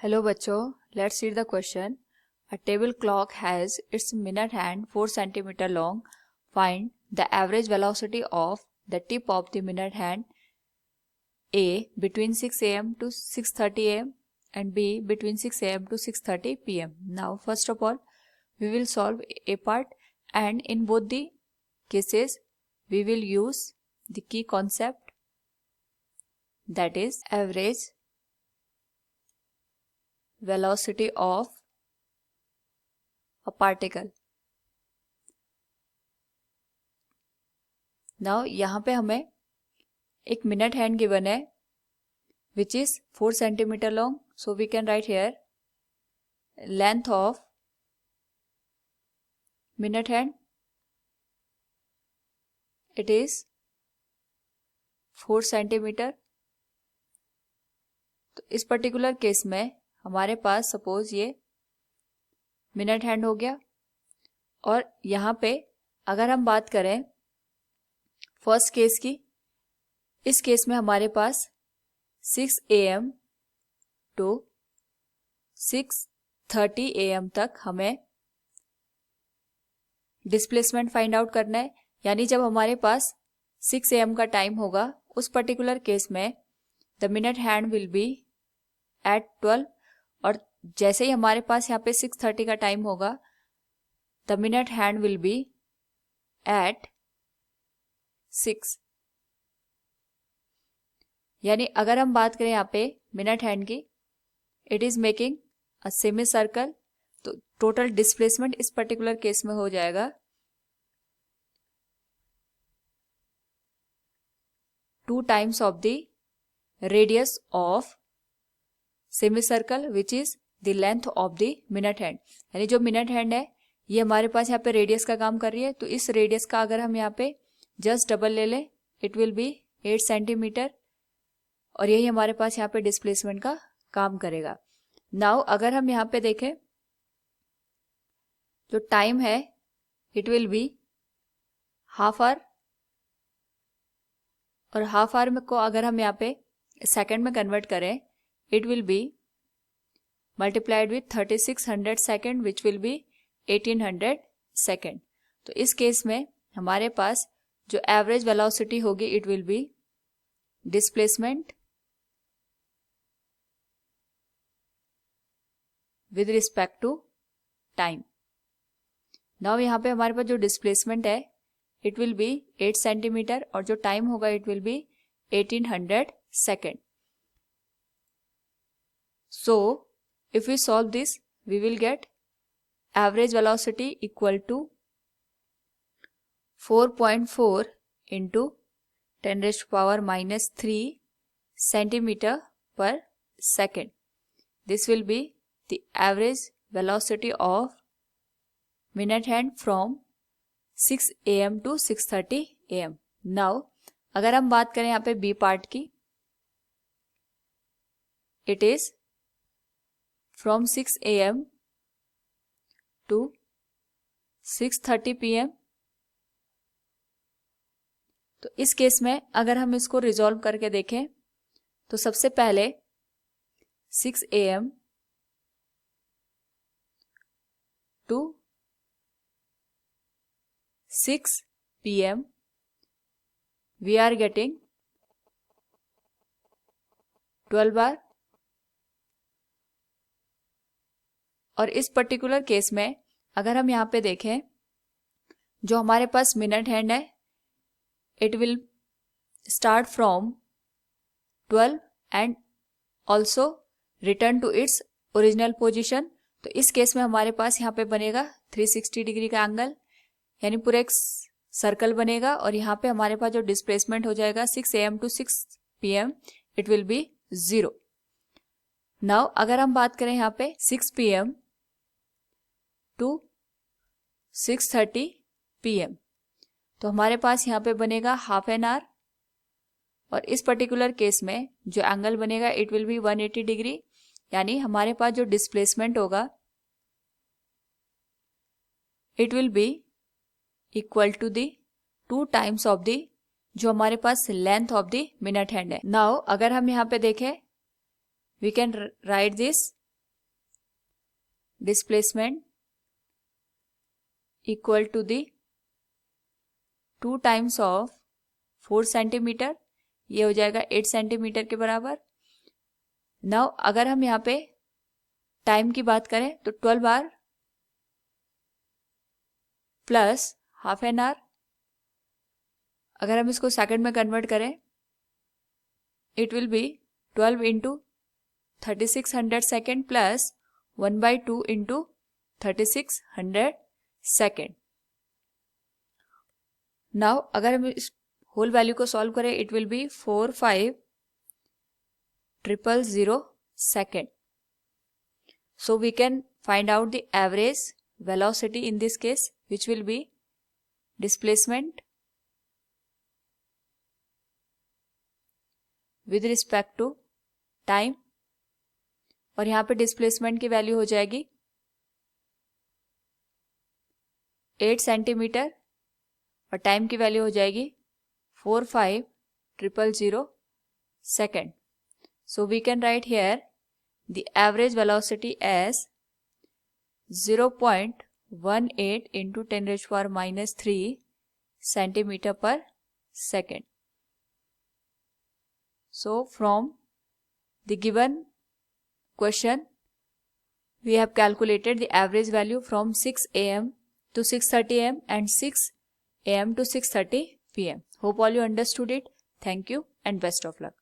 Hello बच्चों, let's read the question. A table clock has its minute hand 4 cm long. Find the average velocity of the tip of the minute hand A between 6 am to 6:30 am and B between 6 am to 6:30 pm. Now first of all, we will solve A part, and in both the cases we will use the key concept, that is average velocity of a particle. Now यहाँ पे हमें एक minute hand given है which is 4 cm long, so we can write here length of minute hand, it is 4 cm. तो इस पर्टिकुलर case में हमारे पास सपोज ये मिनट हैंड हो गया, और यहाँ पे अगर हम बात करें फर्स्ट केस की, इस केस में हमारे पास 6 am टू 6:30 am तक हमें डिस्प्लेसमेंट फाइंड आउट करना है. यानी जब हमारे पास 6 am का टाइम होगा, उस पर्टिकुलर केस में the minute hand will be at 12, और जैसे ही हमारे पास यहाँ पे 6:30 का टाइम होगा, the minute hand will be at 6. यानी अगर हम बात करें यहाँ पे मिनट हैंड की, it is making a semi circle, तो टोटल डिस्प्लेसमेंट इस पर्टिकुलर केस में हो जाएगा 2 times of the radius of semi circle which is the length of the minute hand. यानी जो मिनट हैंड है ये हमारे पास यहाँ पे रेडियस का काम कर रही है, तो इस रेडियस का अगर हम यहाँ पे जस्ट डबल ले लें, इट विल बी 8 cm, और यही हमारे पास यहाँ पे डिस्प्लेसमेंट का काम करेगा. नाउ अगर हम यहाँ पे देखें, जो टाइम है it will be half hour, और हाफ आवर में को अगर हम यहाँ पे सेकंड में कन्वर्ट करें, it will be multiplied with 3600 second which will be 1800 second. तो इस केस में हमारे पास जो एवरेज वेलोसिटी होगी, it will be displacement with respect to time. Now यहाँ पे हमारे पास जो डिस्प्लेसमेंट है इट विल बी 8 cm, और जो टाइम होगा it will be 1800 second. So if we solve this, we will get average velocity equal to 4.4 into 10 raised to power minus 3 centimeter per second. This will be the average velocity of minute hand from 6 am to 6:30 am. Now अगर हम बात करें यहाँ पे B part की, it is from 6 am to 6:30 pm. तो इस केस में अगर हम इसको रिजॉल्व करके देखें, तो सबसे पहले 6 am to 6 pm we are getting 12 बार, और इस पर्टिकुलर केस में अगर हम यहाँ पे देखें, जो हमारे पास मिनट हैंड है it will start from 12 and also return to its original position. तो इस केस में हमारे पास यहाँ पे बनेगा 360 डिग्री का एंगल, यानी पूरा एक सर्कल बनेगा, और यहाँ पे हमारे पास जो डिस्प्लेसमेंट हो जाएगा 6 am to 6 pm, it will be 0. Now अगर हम बात करें यहाँ पे 6 pm टू 6:30 pm, तो हमारे पास यहाँ पे बनेगा हाफ एन आवर, और इस पर्टिकुलर केस में जो एंगल बनेगा इट विल बी 180 डिग्री. यानी हमारे पास जो डिस्प्लेसमेंट होगा it will be equal to the 2 times of the जो हमारे पास length of the minute hand है. नाउ अगर हम यहाँ पे देखें, we can write this displacement equal to the 2 times of 4 centimetre, ये हो जाएगा 8 सेंटीमीटर के बराबर। नाउ अगर हम यहाँ पे टाइम की बात करें तो 12 hour plus half an hour, अगर हम इसको सेकंड में कन्वर्ट करें it will be 12 into 3600 second plus 1/2 into 3600 second. Now अगर हम इस होल वैल्यू को सॉल्व करें it will be 45,000 second. So we can find out the average velocity in this case, which will be displacement with respect to time, और यहाँ पे displacement की value हो जाएगी 8 सेंटीमीटर और टाइम की वैल्यू हो जाएगी 45,000 second. So we can write here the average velocity as 0.18 into 10⁻³ centimeter per second. So from the given question we have calculated the average value from 6 AM to 6:30 AM and 6 AM to 6:30 PM. Hope all you understood it. Thank you and best of luck.